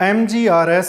MGRS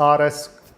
RS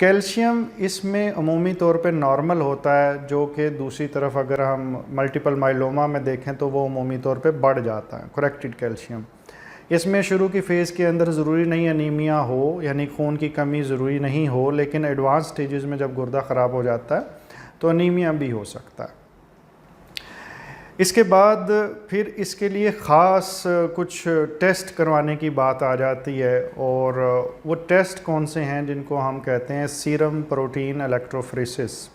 calcium اس میں عمومی طور پہ نارمل ہوتا ہے، جو کہ دوسری طرف اگر ہم ملٹیپل مائلوما میں دیکھیں تو وہ عمومی طور پہ بڑھ جاتا ہے کریکٹڈ کیلشیم۔ اس میں شروع کی فیز کے اندر ضروری نہیں انیمیا ہو، یعنی خون کی کمی ضروری نہیں ہو، لیکن ایڈوانس سٹیجز میں جب گردہ خراب ہو جاتا ہے تو انیمیا بھی ہو سکتا ہے۔ اس کے بعد پھر اس کے لیے خاص کچھ ٹیسٹ کروانے کی بات آ جاتی ہے، اور وہ ٹیسٹ کون سے ہیں جن کو ہم کہتے ہیں سیرم پروٹین الیکٹروفریسس،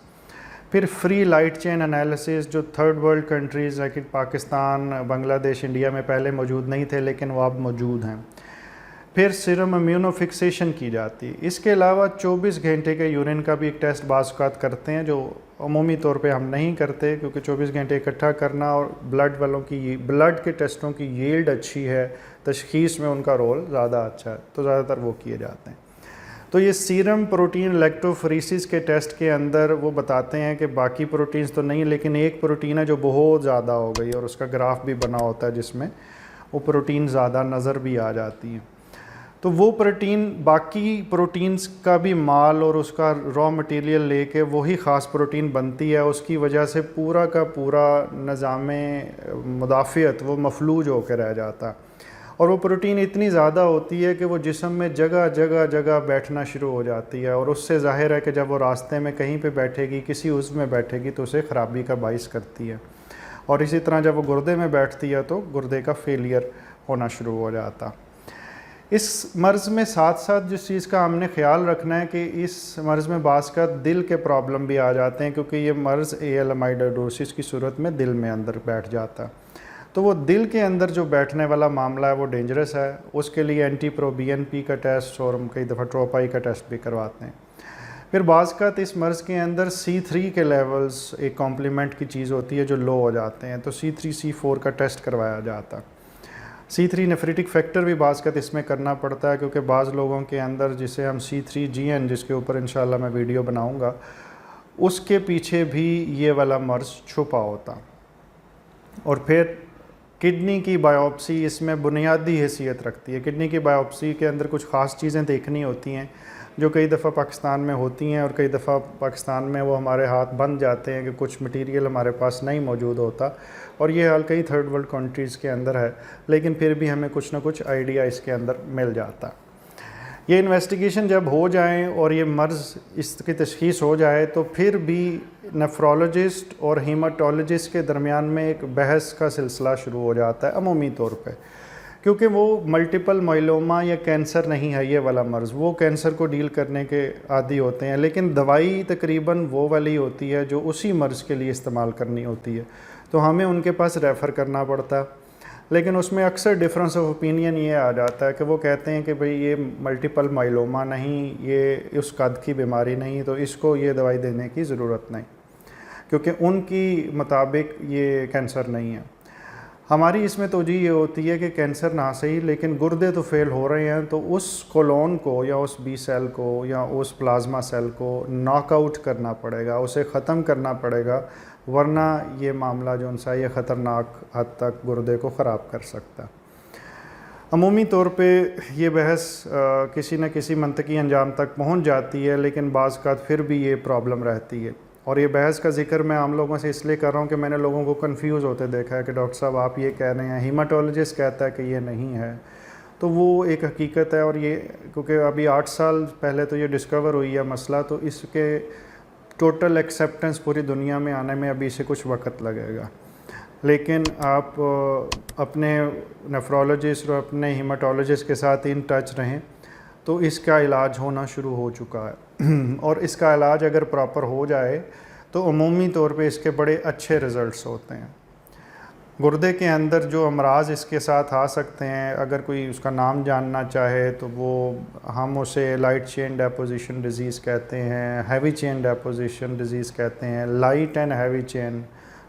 پھر فری لائٹ چین انالیسس جو تھرڈ ورلڈ کنٹریز ہے کہ پاکستان، بنگلہ دیش، انڈیا میں پہلے موجود نہیں تھے لیکن وہ اب موجود ہیں، پھر سیرم امیونو فکسیشن کی جاتی ہے۔ اس کے علاوہ 24 گھنٹے کے یورین کا بھی ایک ٹیسٹ بعض اوقات کرتے ہیں، جو عمومی طور پہ ہم نہیں کرتے کیونکہ 24 گھنٹے اکٹھا کرنا اور بلڈ کے ٹیسٹوں کی ییلڈ اچھی ہے، تشخیص میں ان کا رول زیادہ اچھا ہے، تو زیادہ تر وہ کیے جاتے ہیں۔ تو یہ سیرم پروٹین الیکٹروفریسس کے ٹیسٹ کے اندر وہ بتاتے ہیں کہ باقی پروٹینز تو نہیں، لیکن ایک پروٹین ہے جو بہت زیادہ ہو گئی اور اس کا گراف بھی بنا ہوتا ہے جس میں وہ پروٹین زیادہ نظر بھی آ جاتی ہیں۔ تو وہ پروٹین باقی پروٹینز کا بھی مال اور اس کا را مٹیریل لے کے وہی خاص پروٹین بنتی ہے، اس کی وجہ سے پورا کا پورا نظام مدافعت وہ مفلوج ہو کے رہ جاتا ہے، اور وہ پروٹین اتنی زیادہ ہوتی ہے کہ وہ جسم میں جگہ جگہ جگہ بیٹھنا شروع ہو جاتی ہے، اور اس سے ظاہر ہے کہ جب وہ راستے میں کہیں پہ بیٹھے گی، کسی عضو میں بیٹھے گی تو اسے خرابی کا باعث کرتی ہے، اور اسی طرح جب وہ گردے میں بیٹھتی ہے تو گردے کا فیلئر ہونا شروع ہو جاتا۔ اس مرض میں ساتھ ساتھ جس چیز کا ہم نے خیال رکھنا ہے کہ اس مرض میں بعض کا دل کے پرابلم بھی آ جاتے ہیں، کیونکہ یہ مرض AL امائڈوسس کی صورت میں دل میں اندر بیٹھ جاتا ہے، تو وہ دل کے اندر جو بیٹھنے والا معاملہ ہے وہ ڈینجرس ہے، اس کے لیے اینٹی پرو BNP کا ٹیسٹ اور ہم کئی دفعہ ٹروپائی کا ٹیسٹ بھی کرواتے ہیں۔ پھر بعض کا اس مرض کے اندر C3 کے لیولز ایک کمپلیمنٹ کی چیز ہوتی ہے جو لو ہو جاتے ہیں، تو C3 C4 کا ٹیسٹ کروایا جاتا ہے۔ C3 نیفریٹک فیکٹر بھی بعض کا اس میں کرنا پڑتا ہے، کیونکہ بعض لوگوں کے اندر جسے ہم C3GN جس کے اوپر انشاءاللہ میں ویڈیو بناؤں گا، اس کے پیچھے بھی یہ والا مرض چھپا ہوتا۔ اور پھر کڈنی کی بائیوپسی اس میں بنیادی حیثیت رکھتی ہے۔ کڈنی کی بائیوپسی کے اندر کچھ خاص چیزیں دیکھنی ہوتی ہیں جو کئی دفعہ پاکستان میں ہوتی ہیں، اور کئی دفعہ پاکستان میں وہ ہمارے ہاتھ بن جاتے ہیں کہ کچھ مٹیریل ہمارے پاس نہیں موجود ہوتا، اور یہ حال کئی تھرڈ ورلڈ کنٹریز کے اندر ہے، لیکن پھر بھی ہمیں کچھ نہ کچھ آئیڈیا اس کے اندر مل جاتا۔ یہ انویسٹیگیشن جب ہو جائیں اور یہ مرض اس کی تشخیص ہو جائے تو پھر بھی نیفرولوجسٹ اور ہیماٹولوجسٹ کے درمیان میں ایک بحث کا سلسلہ شروع ہو جاتا ہے عمومی طور پہ، کیونکہ وہ ملٹیپل مائلوما یا کینسر نہیں ہے یہ والا مرض، وہ کینسر کو ڈیل کرنے کے عادی ہوتے ہیں، لیکن دوائی تقریباً وہ والی ہوتی ہے جو اسی مرض کے لیے استعمال کرنی ہوتی ہے، تو ہمیں ان کے پاس ریفر کرنا پڑتا ہے۔ لیکن اس میں اکثر ڈفرینس آف اوپینین یہ آ جاتا ہے کہ وہ کہتے ہیں کہ بھئی یہ ملٹیپل مائلوما نہیں، یہ اس قد کی بیماری نہیں، تو اس کو یہ دوائی دینے کی ضرورت نہیں، کیونکہ ان کی مطابق یہ کینسر نہیں ہے۔ ہماری اس میں توجہ یہ ہوتی ہے کہ کینسر نہ صحیح لیکن گردے تو فیل ہو رہے ہیں، تو اس کولون کو یا اس بی سیل کو یا اس پلازما سیل کو ناک آؤٹ کرنا پڑے گا، اسے ختم کرنا پڑے گا، ورنہ یہ معاملہ جو ان سے یہ خطرناک حد تک گردے کو خراب کر سکتا ہے۔ عمومی طور پہ یہ بحث کسی نہ کسی منطقی انجام تک پہنچ جاتی ہے، لیکن بعض کا پھر بھی یہ پرابلم رہتی ہے، اور یہ بحث کا ذکر میں عام لوگوں سے اس لیے کر رہا ہوں کہ میں نے لوگوں کو کنفیوز ہوتے دیکھا ہے کہ ڈاکٹر صاحب آپ یہ کہہ رہے ہیں، ہیماٹولوجسٹ کہتا ہے کہ یہ نہیں ہے، تو وہ ایک حقیقت ہے، اور یہ کیونکہ ابھی 8 سال پہلے تو یہ ڈسکور ہوئی ہے مسئلہ، تو اس کے ٹوٹل ایکسیپٹنس پوری دنیا میں آنے میں ابھی سے کچھ وقت لگے گا، لیکن آپ اپنے نیفرولوجسٹ اور اپنے ہیماٹولوجسٹ کے ساتھ ان ٹچ رہیں تو اس کا علاج ہونا شروع ہو چکا ہے، اور اس کا علاج اگر پراپر ہو جائے تو عمومی طور پہ اس کے بڑے اچھے رزلٹس ہوتے ہیں۔ گردے کے اندر جو امراض اس کے ساتھ آ سکتے ہیں، اگر کوئی اس کا نام جاننا چاہے تو وہ ہم اسے لائٹ چین ڈیپوزیشن ڈیزیز کہتے ہیں، ہیوی چین ڈیپوزیشن ڈیزیز کہتے ہیں، light and heavy chain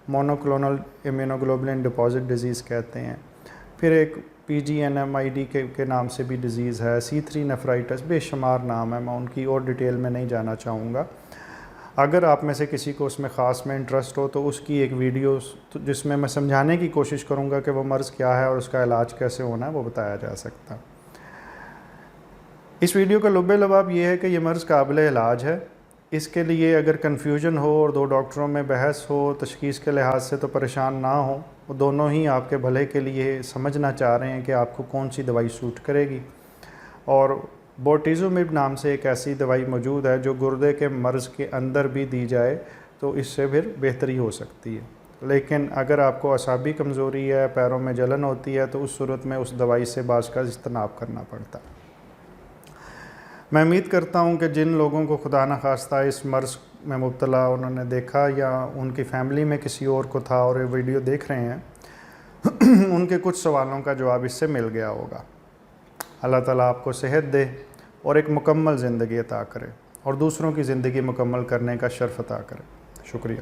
monoclonal immunoglobulin deposit disease کہتے ہیں، پھر ایک PGNMID کے نام سے بھی ڈیزیز ہے، C3 نیفرائٹس، بے شمار نام ہے، میں ان کی اور ڈیٹیل میں نہیں جانا چاہوں گا۔ اگر آپ میں سے کسی کو اس میں خاص میں انٹرسٹ ہو تو اس کی ایک ویڈیو جس میں سمجھانے کی کوشش کروں گا کہ وہ مرض کیا ہے اور اس کا علاج کیسے ہونا ہے وہ بتایا جا سکتا۔ اس ویڈیو کا لب لباب یہ ہے کہ یہ مرض قابل علاج ہے. اس کے لیے اگر کنفیوژن ہو اور دو ڈاکٹروں میں بحث ہو تشخیص کے لحاظ سے تو پریشان نہ ہو. وہ دونوں ہی آپ کے بھلے کے لیے سمجھنا چاہ رہے ہیں کہ آپ کو کون سی دوائی سوٹ کرے گی. اور بورٹیزومیب نام سے ایک ایسی دوائی موجود ہے جو گردے کے مرض کے اندر بھی دی جائے تو اس سے پھر بہتری ہو سکتی ہے. لیکن اگر آپ کو اعصابی کمزوری ہے، پیروں میں جلن ہوتی ہے، تو اس صورت میں اس دوائی سے بعض کا اجتناب کرنا پڑتا ہے. میں امید کرتا ہوں کہ جن لوگوں کو خدا نخواستہ اس مرض میں مبتلا انہوں نے دیکھا یا ان کی فیملی میں کسی اور کو تھا اور یہ ویڈیو دیکھ رہے ہیں ان کے کچھ سوالوں کا جواب اس سے مل گیا ہوگا. اللہ تعالیٰ آپ کو صحت دے اور ایک مکمل زندگی عطا کرے اور دوسروں کی زندگی مکمل کرنے کا شرف عطا کرے. شکریہ.